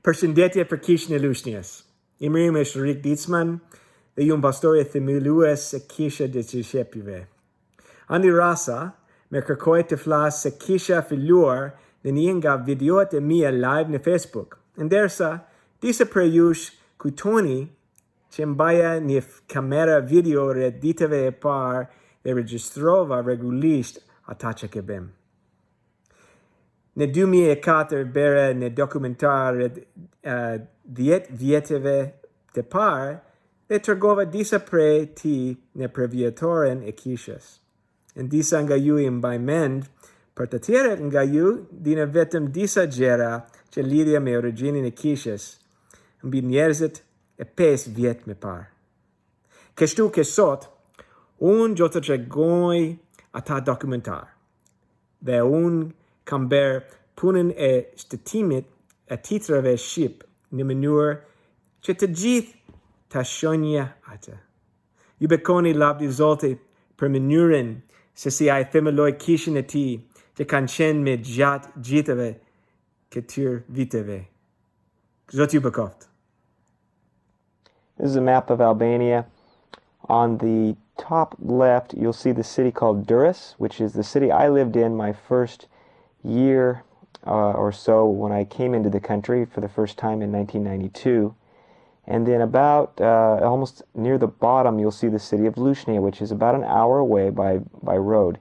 Përshëndetje për kishën e Lushnjës. Emri im është Rick Dietzman dhe ju pastori themelues e kishë të Dishepujve. Andi rasa me kërkoj të flas se kisha filluar në një nga videoet e mia live në Facebook, ndërsa disa prej jush kujtoni që mbaja një kamera video rreth ditëve e parë dhe regjistrova rregullisht ata që ke bëm. Në 2004 bëra një dokumentar 10 vjetëve të parë dhe tregova disa prej ti në përvjetoren e kishës. Në disa nga ju i mbaj mend, për të tjerët nga ju dina vetëm disa gjëra që lidhja me origjinin e kishës mbi njerëzit e 5 vjet më parë. Kështu që sot, unë do të tregoj ata dokumentar dhe unë kam bërë punën e shtettimit e titrave shqip në mënyrë që të gjithë ta shohnin atë. Ju bekoni lavdi Zotit për mënyrën se si ai themeloi kishën e tij që kanë qenë me gjatë gjithëve këtyre viteve. Zoti ju bekoft. This is a map of Albania. On the top left, you'll see the city called Durrës, which is the city I lived in my first year or so when I came into the country for the first time in 1992. And then about almost near the bottom, you'll see the city of Lushnjë, which is about an hour away by road.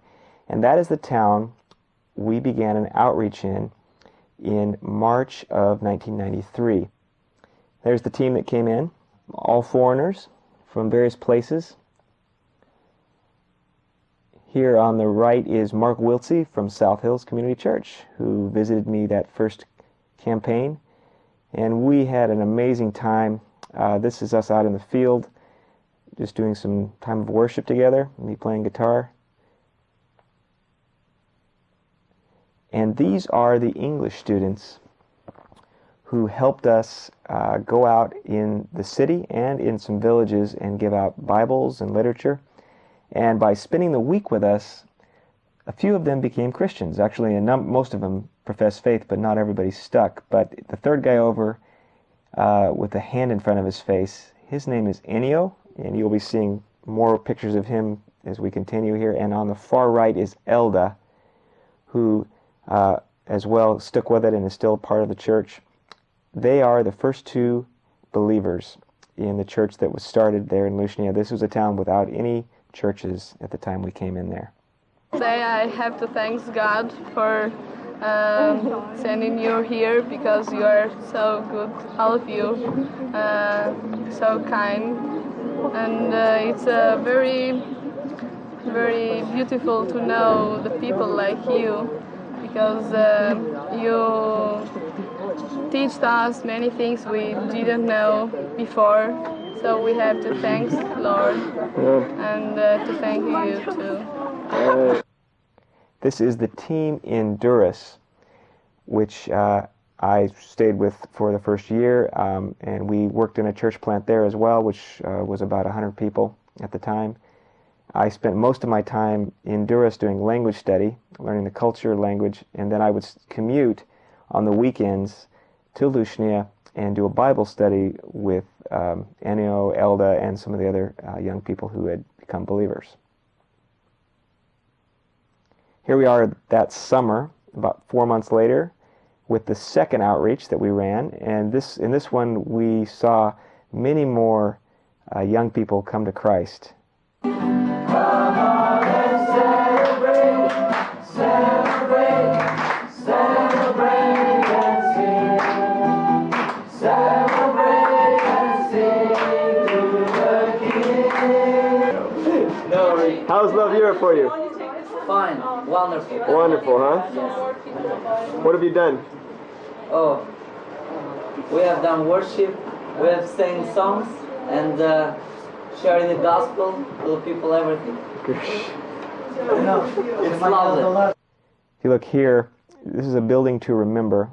And that is the town we began an outreach in March of 1993. There's the team that came in, all foreigners from various places. Here on the right is Mark Wiltsey from South Hills Community Church, who visited me that first campaign. And we had an amazing time. This is us out in the field, just doing some time of worship together, me playing guitar. And these are the English students who helped us go out in the city and in some villages and give out Bibles and literature. And by spending the week with us, a few of them became Christians. Actually, most of them professed faith, but not everybody stuck. But the third guy over with a hand in front of his face, his name is Ennio, and you'll be seeing more pictures of him as we continue here. And on the far right is Elda, who as well stuck with it and is still part of the church. They are the first two believers in the church that was started there in Lushnjë. This was a town without any churches at the time we came in there. Today I have to thank God for sending you here because you are so good, all of you, so kind, and it's very, very beautiful to know the people like you because you teach us many things we didn't know before. So we have to thank Lord and to thank you too. This is the team in Durrës, which I stayed with for the first year, and we worked in a church plant there as well, which was about 100 people at the time. I spent most of my time in Durrës doing language study, learning the culture, language, and then I would commute on the weekends to Lushnjë and do a Bible study with Ennio, Elda, and some of the other young people who had become believers. Here we are that summer, about 4 months later, with the second outreach that we ran, and in this one we saw many more young people come to Christ. Come on and celebrate, celebrate, celebrate and sing, celebrate and sing to the King. No, how's Love Europe for you? Fine, wonderful. Wonderful, huh? Yes. What have you done? Oh, we have done worship, we have sang songs, and sharing the gospel to the people, everything. It's lovely. If you look here, this is a building to remember.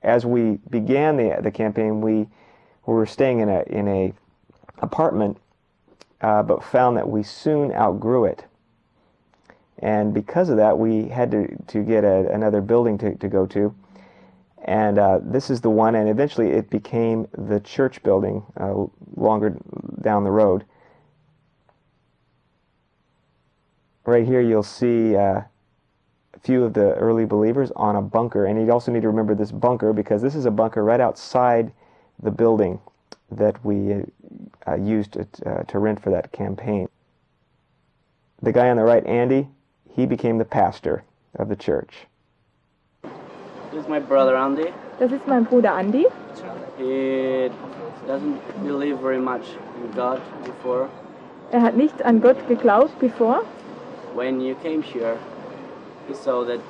As we began the campaign, we were staying in a apartment, but found that we soon outgrew it. And because of that, we had to get another building to go to. And this is the one, and eventually it became the church building longer down the road. Right here you'll see a few of the early believers on a bunker, and you also need to remember this bunker because this is a bunker right outside the building that we used to rent for that campaign. The guy on the right, Andy, he became the pastor of the church. This is my brother Andy. Das ist mein Bruder Andi. He doesn't believe very much in God before. Hat nicht an Gott geglaubt bevor. When you came here, he saw that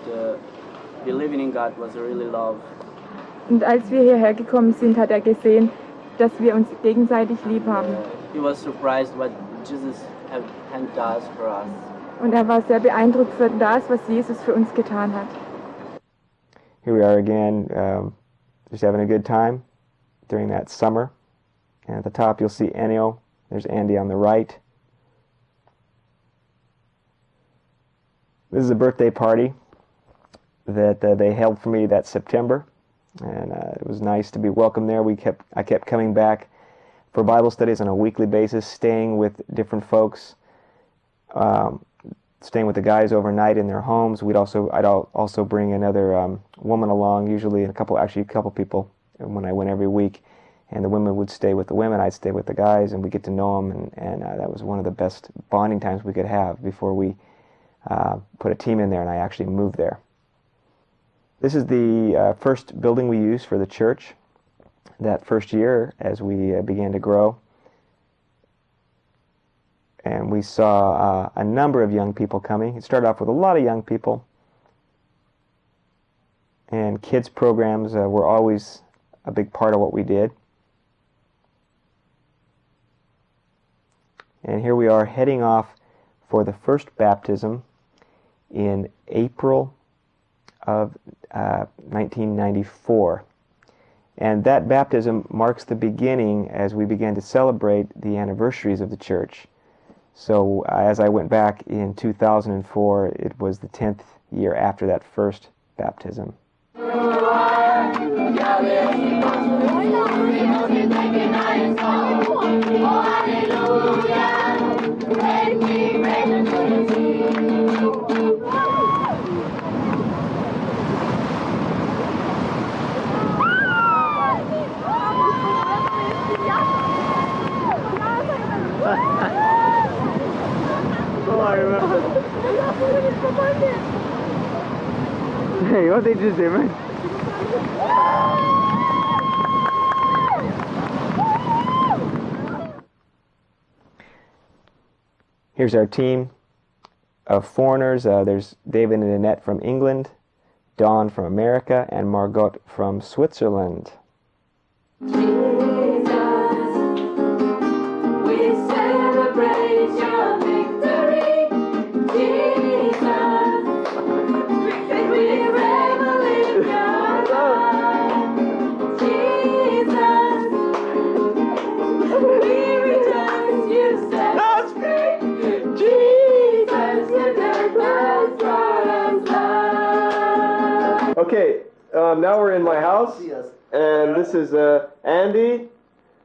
believing in God was really love. Und als wir hierher gekommen sind, hat gesehen, dass wir uns gegenseitig lieb haben. He was surprised what Jesus had done for us. Und war sehr beeindruckt von das, was Jesus für uns getan hat. Here we are again, just having a good time during that summer. And at the top you'll see Ennio. There's Andy on the right. This is a birthday party that they held for me that September. And it was nice to be welcomed there. I kept coming back for Bible studies on a weekly basis, staying with different folks, staying with the guys overnight in their homes. I'd also bring another woman along, usually a couple people when I went every week. And the women would stay with the women, I'd stay with the guys, and we'd get to know them. And that was one of the best bonding times we could have before we put a team in there and I actually moved there. This is the first building we used for the church that first year as we began to grow. And we saw a number of young people coming. It started off with a lot of young people. And kids programs were always a big part of what we did. And here we are heading off for the first baptism in April of 1994. And that baptism marks the beginning as we began to celebrate the anniversaries of the church. So as I went back in 2004, it was the 10th year after that first baptism. Hey, what they just did, man? Here's our team of foreigners. There's David and Annette from England, Dawn from America, and Margot from Switzerland. Okay, now we're in my house, and this is Andy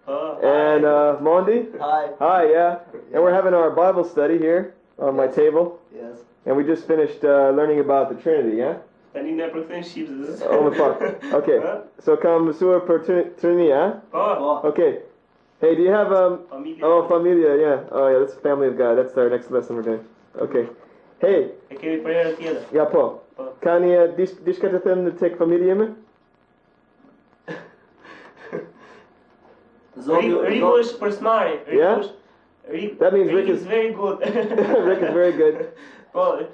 and Mondi. Hi. Hi, yeah. And we're having our Bible study here on my table. Yes. And we just finished learning about the Trinity, yeah? Oh, my fuck. Okay, so come sur per Trinity, huh? Okay. Hey, do you have Oh, familia, yeah. Oh, yeah, that's family of God. That's our next lesson we're doing. Okay. Hey. Ja, po. Kan je discussiëren tek familie me? Rick personally. Yeah? That means Rick is very good. Rick is very good. Oh,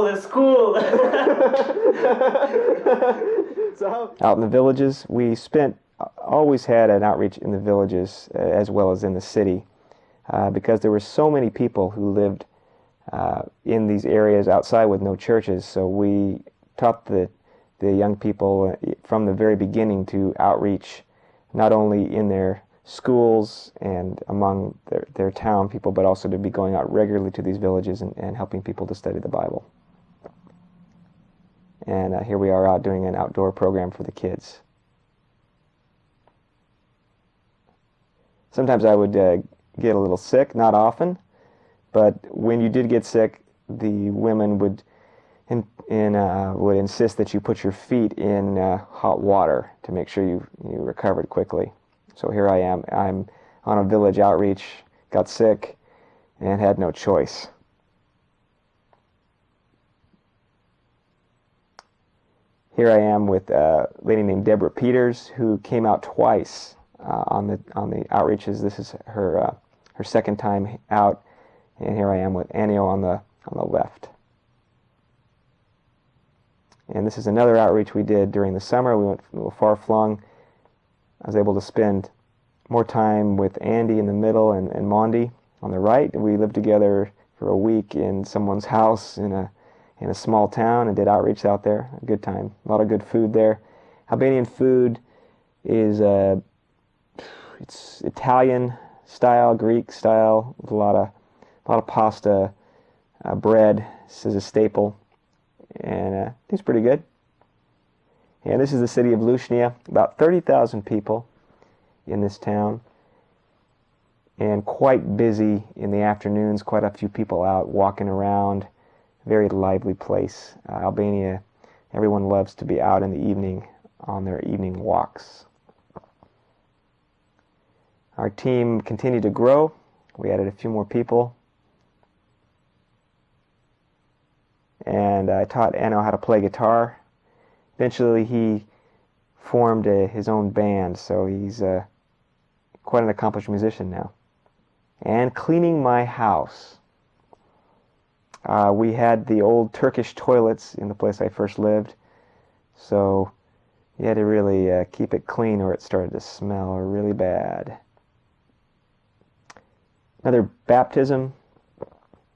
that's cool. Out in the villages, we always had an outreach in the villages as well as in the city because there were so many people who lived in these areas outside with no churches. So we taught the young people from the very beginning to outreach not only in their schools and among their town people, but also to be going out regularly to these villages and helping people to study the Bible. And here we are out doing an outdoor program for the kids. Sometimes I would get a little sick, not often, but when you did get sick, the women would insist that you put your feet in hot water to make sure you recovered quickly. So here I am. I'm on a village outreach, got sick, and had no choice. Here I am with a lady named Deborah Peters, who came out twice on the outreaches. This is her second time out, and here I am with Anio on the left. And this is another outreach we did during the summer. We went a little far-flung. I was able to spend more time with Andy in the middle and Mondi on the right. We lived together for a week in someone's house in a small town and did outreach out there. A good time. A lot of good food there. Albanian food is it's Italian style, Greek style, with a lot of pasta, bread. This is a staple, and it's pretty good. And this is the city of Lushnjë, about 30,000 people in this town, and quite busy in the afternoons, quite a few people out walking around. Very lively place. Albania, everyone loves to be out in the evening on their evening walks. Our team continued to grow. We added a few more people. And I taught Anno how to play guitar. Eventually he formed his own band, so he's quite an accomplished musician now. And cleaning my house. We had the old Turkish toilets in the place I first lived, so you had to really keep it clean or it started to smell really bad. Another baptism.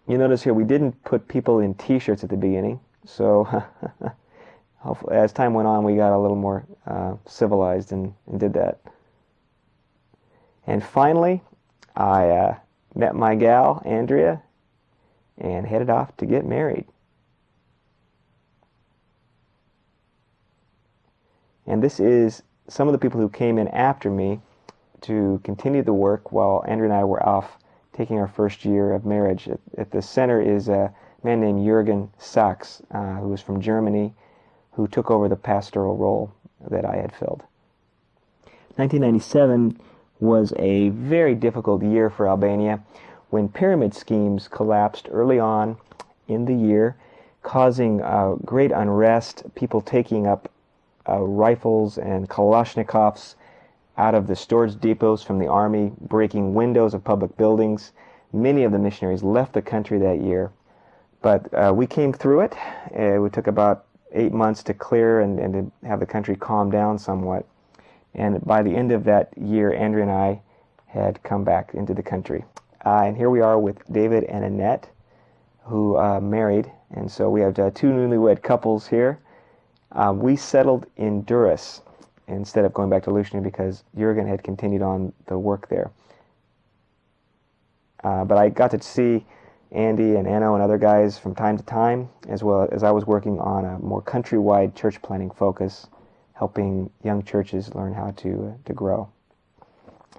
You notice here we didn't put people in t-shirts at the beginning, so hopefully, as time went on we got a little more civilized and did that. And finally, I met my gal, Andrea, and headed off to get married. And this is some of the people who came in after me to continue the work while Andrea and I were off taking our first year of marriage. At the center is a man named Jürgen Sachs, who was from Germany, who took over the pastoral role that I had filled. 1997 was a very difficult year for Albania when pyramid schemes collapsed early on in the year, causing great unrest, people taking up rifles and Kalashnikovs out of the storage depots from the army, breaking windows of public buildings. Many of the missionaries left the country that year, but we came through it. It took about 8 months to clear and to have the country calm down somewhat. And by the end of that year, Andrea and I had come back into the country. And here we are with David and Annette, who married, and so we have two newlywed couples here. We settled in Durrës instead of going back to Lushnjë because Jürgen had continued on the work there. But I got to see Andy and Anno and other guys from time to time, as well as I was working on a more countrywide church planting focus, helping young churches learn how to grow.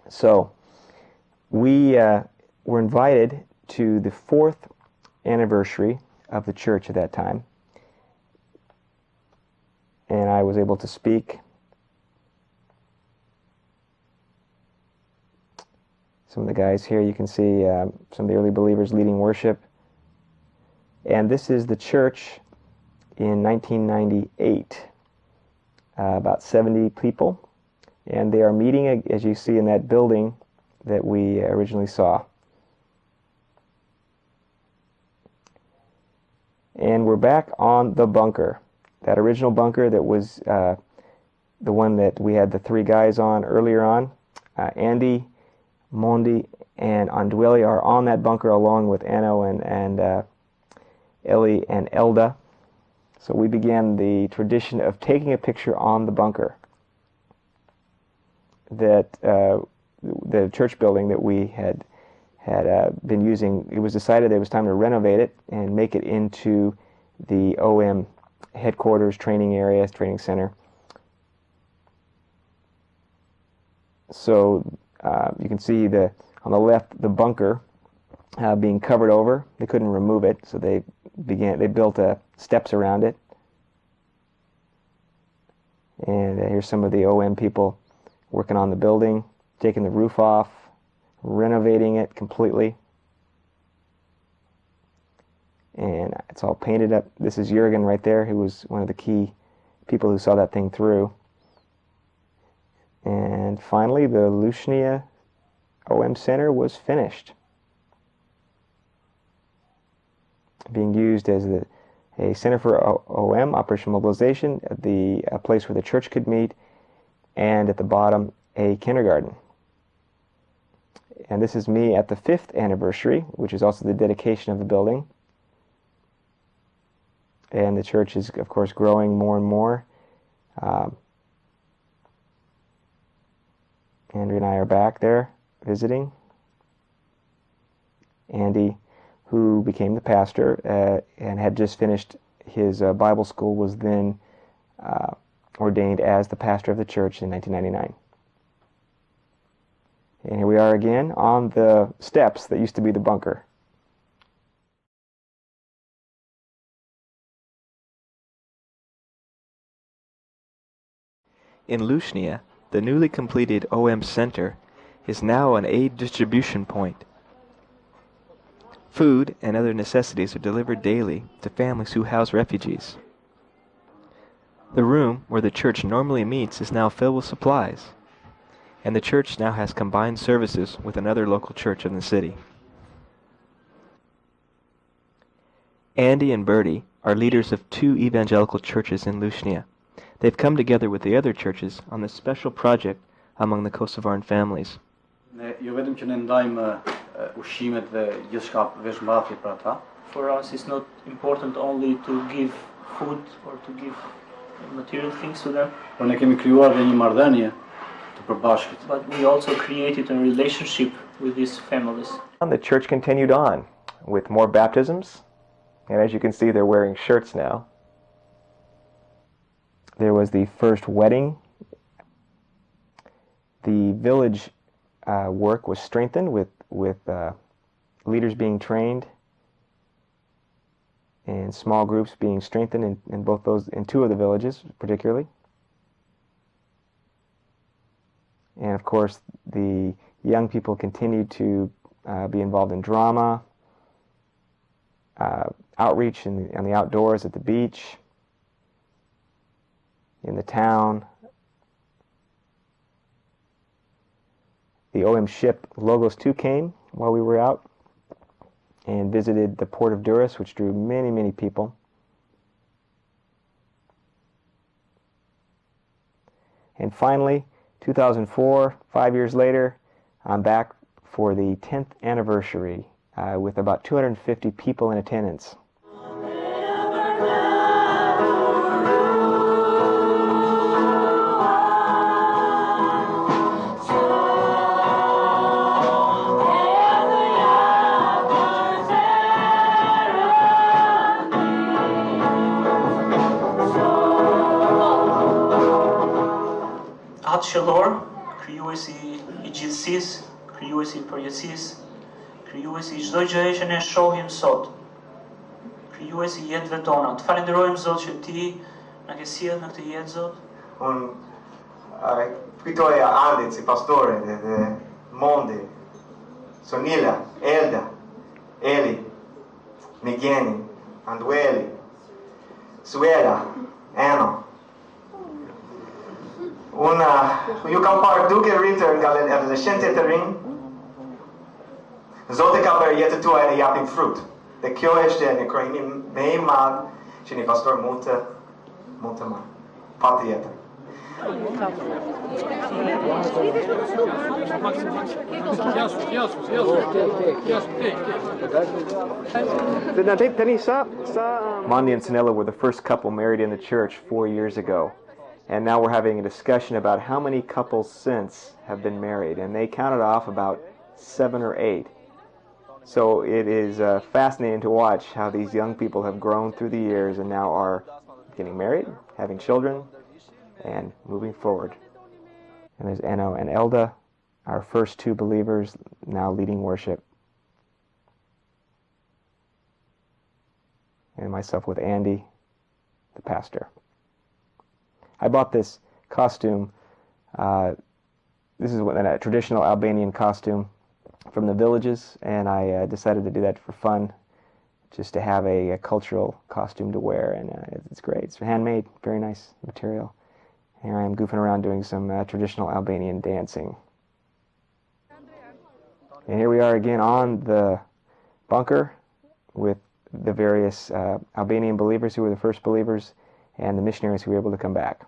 So we were invited to the 4th anniversary of the church at that time, and I was able to speak. Some of the guys here, you can see some of the early believers leading worship. And this is the church in 1998. About 70 people. And they are meeting, as you see, in that building that we originally saw. And we're back on the bunker. That original bunker that was the one that we had the 3 guys on earlier on. Andy, Mondi, and Andweli are on that bunker along with Anno and Ellie and Elda. So we began the tradition of taking a picture on the bunker. That the church building that we had been using, it was decided that it was time to renovate it and make it into the OM headquarters, training areas, training center. So you can see on the left the bunker being covered over. They couldn't remove it, so they built steps around it. And here's some of the OM people working on the building, taking the roof off, renovating it completely. And it's all painted up. This is Jürgen right there, who was one of the key people who saw that thing through. And finally, the Lushnjë OM Center was finished, being used as a center for OM, Operation Mobilization, a place where the church could meet, and at the bottom, a kindergarten. And this is me at the 5th anniversary, which is also the dedication of the building. And the church is, of course, growing more and more. Andrew and I are back there visiting. Andy, who became the pastor and had just finished his Bible school, was then ordained as the pastor of the church in 1999. And here we are again on the steps that used to be the bunker. In Lushnjë, the newly completed OM Center is now an aid distribution point. Food and other necessities are delivered daily to families who house refugees. The room where the church normally meets is now filled with supplies, and the church now has combined services with another local church in the city. Andy and Bertie are leaders of 2 evangelical churches in Lushnjë. They've come together with the other churches on this special project among the Kosovaran families. For us, it's not important only to give food or to give material things to them, but we also created a relationship with these families. The church continued on with more baptisms, and as you can see, they're wearing shirts now. There was the first wedding. The village work was strengthened with leaders being trained and small groups being strengthened in 2 of the villages particularly. And of course, the young people continued to be involved in drama, outreach in the outdoors, at the beach, in the town. The OM ship Logos 2 came while we were out and visited the port of Durrës, which drew many, many people. And finally, 2004, 5 years later, I'm back for the 10th anniversary with about 250 people in attendance. Qellor, krijuesi I gjithësisë, krijuesi I përjetësisë, krijuesi I çdo gjëje që ne shohim sot, krijuesi I jetëve tona. Të falenderojmë Zot që Ti na ke sjellë në këtë jetë, Zot. Unë kujtoja Andit si pastore dhe Mondi, Sonila, Elda, Eli, Nigeni, Andueli, Suela, Eno. Ju kam parë duke rritër nga adoleshente të rinj, Zoti ka bërë jetën tuaj në japin frut. Dhe kjo është një krijim më I madh që një pastor mund të marrë. Patjetër. Mondi and Sanella were the first couple married in the church 4 years ago. And now we're having a discussion about how many couples since have been married. And they counted off about 7 or 8. So it is fascinating to watch how these young people have grown through the years and now are getting married, having children, and moving forward. And there's Eno and Elda, our first two believers, now leading worship. And myself with Andy, the pastor. I bought this costume. This is a traditional Albanian costume from the villages, and I decided to do that for fun, just to have a cultural costume to wear, and it's great. It's handmade, very nice material. Here I am goofing around doing some traditional Albanian dancing. And here we are again on the bunker with the various Albanian believers who were the first believers and the missionaries who were able to come back.